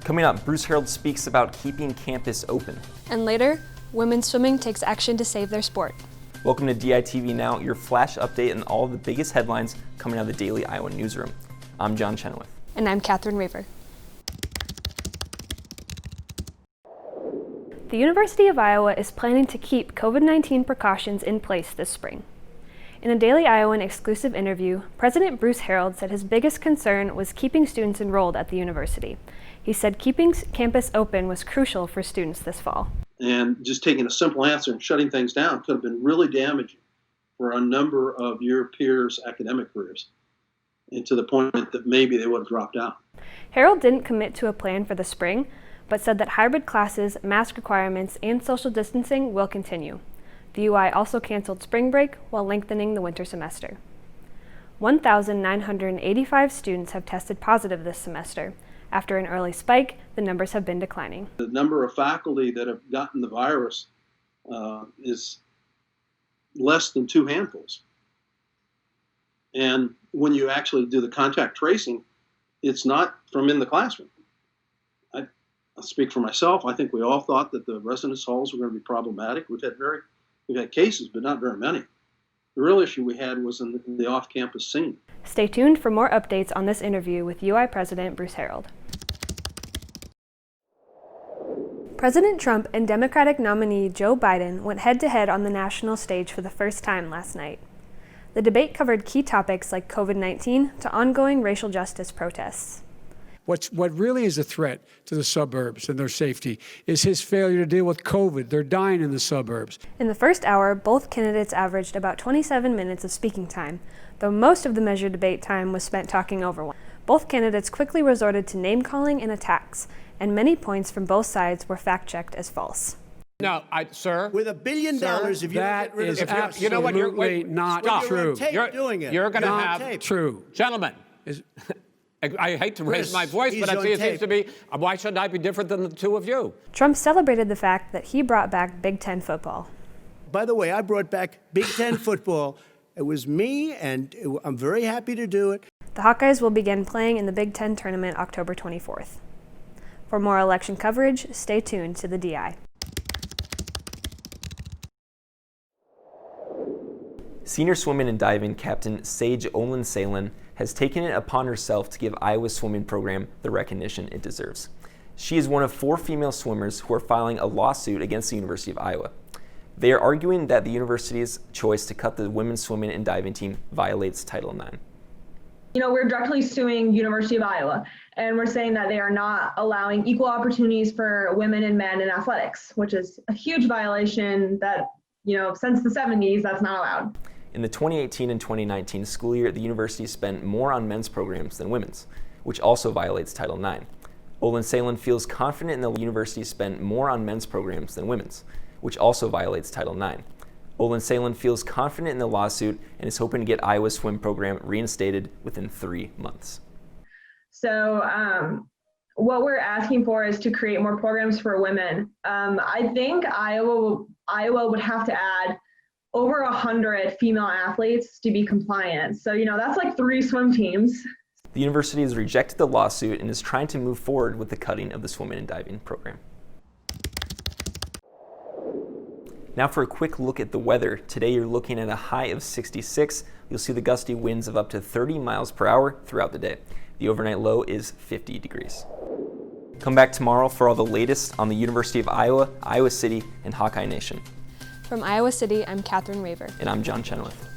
Coming up, Bruce Harold speaks about keeping campus open. And later, women's swimming takes action to save their sport. Welcome to DITV Now, your flash update on all of the biggest headlines coming out of the Daily Iowa newsroom. I'm John Chenoweth. And I'm Catherine Raver. The University of Iowa is planning to keep COVID-19 precautions in place this spring. In a Daily Iowan exclusive interview, President Bruce Harold said his biggest concern was keeping students enrolled at the university. He said keeping campus open was crucial for students this fall. And just taking a simple answer and shutting things down could have been really damaging for a number of your peers' academic careers, and to the point that maybe they would have dropped out. Harold didn't commit to a plan for the spring, but said that hybrid classes, mask requirements, and social distancing will continue. The UI also canceled spring break while lengthening the winter semester. 1,985 students have tested positive this semester. After an early spike, the numbers have been declining. The number of faculty that have gotten the virus is less than 2 handfuls. And when you actually do the contact tracing, it's not from in the classroom. I'll speak for myself. I think we all thought that the residence halls were going to be problematic. We've had cases, but not very many. The real issue we had was in the off-campus scene. Stay tuned for more updates on this interview with UI President Bruce Harold. President Trump and Democratic nominee Joe Biden went head-to-head on the national stage for the first time last night. The debate covered key topics like COVID-19 to ongoing racial justice protests. What really is a threat to the suburbs and their safety is his failure to deal with COVID. They're dying in the suburbs. In the first hour, both candidates averaged about 27 minutes of speaking time, though most of the measured debate time was spent talking over one. Both candidates quickly resorted to name-calling and attacks, and many points from both sides were fact-checked as false. No, sir. With $1 billion, if you that get rid is of absolutely you know what, not stop. true. You're doing it. You're going to Not have true. Gentlemen. I hate to raise my voice, but it seems to be, why should I be different than the two of you? Trump celebrated the fact that he brought back Big Ten football. By the way, I brought back Big Ten football. It was me, and I'm very happy to do it. The Hawkeyes will begin playing in the Big Ten tournament October 24th. For more election coverage, stay tuned to the DI. Senior swimming and diving captain Sage Olin-Salen has taken it upon herself to give Iowa's swimming program the recognition it deserves. She is one of 4 female swimmers who are filing a lawsuit against the University of Iowa. They are arguing that the university's choice to cut the women's swimming and diving team violates Title IX. We're directly suing University of Iowa, and we're saying that they are not allowing equal opportunities for women and men in athletics, which is a huge violation that, since the 70s, that's not allowed. In the 2018 and 2019 school year, the university spent more on men's programs than women's, which also violates Title IX. Olin-Salen feels confident in the university spent more on men's programs than women's, which also violates Title IX. Olin-Salen feels confident in the lawsuit and is hoping to get Iowa's swim program reinstated within 3 months. So what we're asking for is to create more programs for women. I think Iowa would have to add over 100 female athletes to be compliant. So, that's like 3 swim teams. The university has rejected the lawsuit and is trying to move forward with the cutting of the swimming and diving program. Now for a quick look at the weather. Today you're looking at a high of 66. You'll see the gusty winds of up to 30 miles per hour throughout the day. The overnight low is 50 degrees. Come back tomorrow for all the latest on the University of Iowa, Iowa City, and Hawkeye Nation. From Iowa City, I'm Catherine Raver. And I'm John Chenoweth.